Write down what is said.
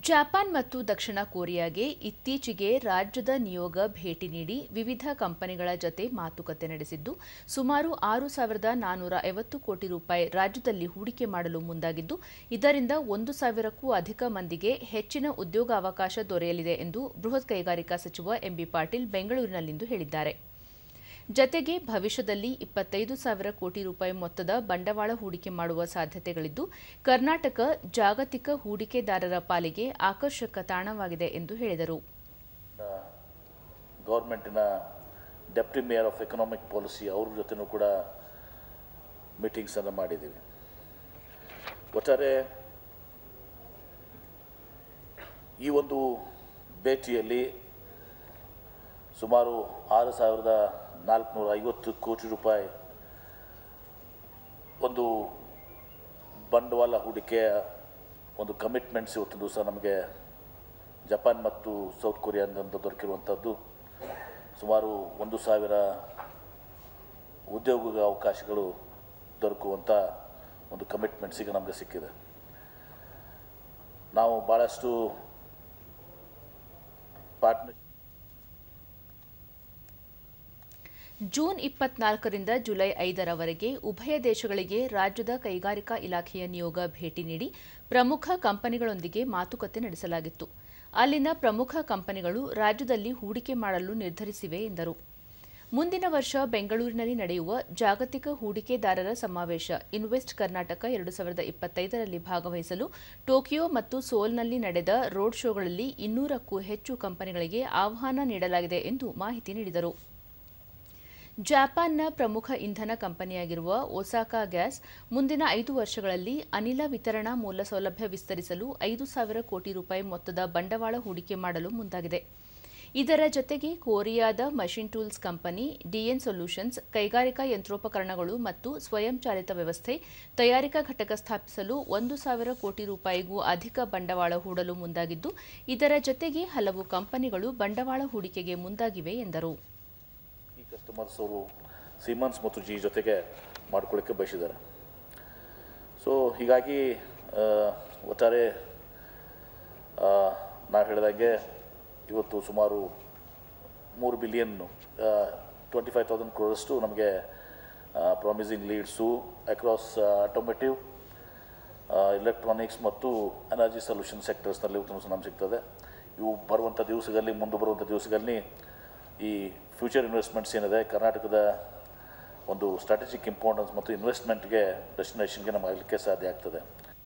Japan ಮತ್ತು ದಕ್ಷಿಣ ಕೊರಿಯಾಗೆ ಇತ್ತೀಚೆಗೆ ರಾಜ್ಯದ ನಿಯೋಗ ಭೇಟಿ ನೀಡಿ ವಿವಿಧ ಕಂಪನಿಗಳ ಜತೆ ಮಾತುಕತೆ ನಡೆಸಿದ್ದು ಸುಮಾರು 6,450 ಕೋಟಿ ರೂಪಾಯಿ ರಾಜ್ಯದಲ್ಲಿ ಹೂಡಿಕೆ ಮಾಡಲು ಮುಂದಾಗಿದ್ದು ಇದರಿಂದ 1,000ಕ್ಕೂ ಅಧಿಕ ಮಂದಿಗೆ ಹೆಚ್ಚಿನ ಉದ್ಯೋಗಾವಕಾಶ ದೊರೆಯಲಿದೆ ಎಂದು ಬೃಹತ್ ಕೈಗಾರಿಕಾ ಸಚಿವ ಎಂಬಿ ಪಾಟೀಲ್ ಬೆಂಗಳೂರಿನಲ್ಲಿಂದು ಹೇಳಿದ್ದಾರೆ. ಜತೆಗೆ ಭವಿಷ್ಯದಲ್ಲಿ 25,000 ಕೋಟಿ ರೂಪಾಯಿ ಮೊತ್ತದ ಬಂಡವಾಳ ಹೂಡಿಕೆ ಮಾಡುವ ಸಾಧ್ಯತೆಗಳಿದ್ದು ಕರ್ನಾಟಕ ಜಾಗತಿಕ ಹೂಡಿಕೆದಾರರ ಪಾಲಿಗೆ ಆಕರ್ಷಕ ತಾಣವಾಗಿದೆ ಎಂದು ಹೇಳಿದರು. ಗವರ್ನಮೆಂಟ್ನ deputy mayor of economic policy ಅವರ ಜೊತೆನೂ ಕೂಡ ಮೀಟಿಂಗ್ಸ್ ಅನ್ನು ಮಾಡಿದ್ದೀವಿ. ಒಟ್ಟಾರೆ ಈ ಒಂದು ಭೇಟಿಯಲ್ಲಿ ಸುಮಾರು 6,450 ಕೋಟಿ ರೂಪಾಯಿ ಒಂದು ಬಂಡವಾಳ ಹೂಡಿಕೆಯ ಒಂದು ಕಮಿಟ್ಮೆಂಟ್ಸ್ ಇವತ್ತು ದಿವಸ ನಮಗೆ ಜಪಾನ್ ಮತ್ತು ಸೌತ್ ಕೊರಿಯಾದಿಂದ ದೊರಕಿರುವಂಥದ್ದು. ಸುಮಾರು 1,000 ಉದ್ಯೋಗ ಅವಕಾಶಗಳು ದೊರಕುವಂಥ ಒಂದು ಕಮಿಟ್ಮೆಂಟ್ಸ್ ಈಗ ನಮಗೆ ಸಿಕ್ಕಿದೆ. ನಾವು ಭಾಳಷ್ಟು ಪಾರ್ಟ್ನರ್ ಜೂನ್ 24ರಿಂದ ಜುಲೈ 5ರವರೆಗೆ ಉಭಯ ದೇಶಗಳಿಗೆ ರಾಜ್ಯದ ಕೈಗಾರಿಕಾ ಇಲಾಖೆಯ ನಿಯೋಗ ಭೇಟಿ ನೀಡಿ ಪ್ರಮುಖ ಕಂಪನಿಗಳೊಂದಿಗೆ ಮಾತುಕತೆ ನಡೆಸಲಾಗಿತ್ತು. ಅಲ್ಲಿನ ಪ್ರಮುಖ ಕಂಪನಿಗಳು ರಾಜ್ಯದಲ್ಲಿ ಹೂಡಿಕೆ ಮಾಡಲು ನಿರ್ಧರಿಸಿವೆ ಎಂದರು. ಮುಂದಿನ ವರ್ಷ ಬೆಂಗಳೂರಿನಲ್ಲಿ ನಡೆಯುವ ಜಾಗತಿಕ ಹೂಡಿಕೆದಾರರ ಸಮಾವೇಶ ಇನ್ವೆಸ್ಟ್ ಕರ್ನಾಟಕ 2025ರಲ್ಲಿ ಭಾಗವಹಿಸಲು ಟೋಕಿಯೋ ಮತ್ತು ಸೋಲ್ನಲ್ಲಿ ನಡೆದ ರೋಡ್ ಶೋಗಳಲ್ಲಿ 200ಕ್ಕೂ ಹೆಚ್ಚು ಕಂಪನಿಗಳಿಗೆ ಆಹ್ವಾನ ನೀಡಲಾಗಿದೆ ಎಂದು ಮಾಹಿತಿ ನೀಡಿದರು. ಜಪಾನ್ನ ಪ್ರಮುಖ ಇಂಧನ ಕಂಪನಿಯಾಗಿರುವ ಒಸಾಕಾ ಗ್ಯಾಸ್ ಮುಂದಿನ 5 ವರ್ಷಗಳಲ್ಲಿ ಅನಿಲ ವಿತರಣಾ ಮೂಲಸೌಲಭ್ಯ ವಿಸ್ತರಿಸಲು 5,000 ಕೋಟಿ ರೂಪಾಯಿ ಮೊತ್ತದ ಬಂಡವಾಳ ಹೂಡಿಕೆ ಮಾಡಲು ಮುಂದಾಗಿದೆ. ಇದರ ಜತೆಗೆ ಕೊರಿಯಾದ machine tools company DN Solutions ಕೈಗಾರಿಕಾ ಯಂತ್ರೋಪಕರಣಗಳು ಮತ್ತು ಸ್ವಯಂಚಾಲಿತ ವ್ಯವಸ್ಥೆ ತಯಾರಿಕಾ ಘಟಕ ಸ್ಥಾಪಿಸಲು 1,000 ಕೋಟಿ ರೂಪಾಯಿಗೂ ಅಧಿಕ ಬಂಡವಾಳ ಹೂಡಲು ಮುಂದಾಗಿದ್ದು ಇದರ ಜತೆಗೆ ಹಲವು ಕಂಪನಿಗಳು ಬಂಡವಾಳ ಹೂಡಿಕೆಗೆ ಮುಂದಾಗಿವೆ ಎಂದರು. ಕಸ್ಟಮರ್ಸ್ ಅವರು ಸಿಮನ್ಸ್ ಮತ್ತು ಜಿ ಜೊತೆಗೆ ಮಾಡ್ಕೊಳ್ಳೋಕ್ಕೆ ಬಯಸಿದ್ದಾರೆ. ಸೊ ಹೀಗಾಗಿ ಒಟ್ಟಾರೆ ನಾವು ಹೇಳಿದಾಗೆ ಇವತ್ತು ಸುಮಾರು 3 ಬಿಲಿಯನ್ 25,000 ಕ್ರೋರ್ಸ್ಟು ನಮಗೆ ಪ್ರಾಮಿಸಿಂಗ್ ಲೀಡ್ಸು ಅಕ್ರಾಸ್ ಆಟೋಮೇಟಿವ್, ಎಲೆಕ್ಟ್ರಾನಿಕ್ಸ್ ಮತ್ತು ಎನರ್ಜಿ ಸೊಲ್ಯೂಷನ್ ಸೆಕ್ಟರ್ಸ್ನಲ್ಲಿ ನಮ್ಗೆ ಸಿಗ್ತದೆ. ಇವು ಬರುವಂಥ ದಿವಸಗಳಲ್ಲಿ ಮುಂದೆ ಬರುವಂಥ ದಿವಸಗಳಲ್ಲಿ ಈ ಫ್ಯೂಚರ್ ಇನ್ವೆಸ್ಟ್ಮೆಂಟ್ಸ್ ಏನಿದೆ ಕರ್ನಾಟಕದ ಒಂದು ಸ್ಟ್ರಾಟಜಿಕ್ ಇಂಪಾರ್ಟೆನ್ಸ್ ಮತ್ತು ಇನ್ವೆಸ್ಟ್ಮೆಂಟ್ಗೆ ಡೆಸ್ಟಿನೇಷನ್ಗೆ ನಮಗೆ ಆಗಲಿಕ್ಕೆ ಸಾಧ್ಯ ಆಗ್ತದೆ.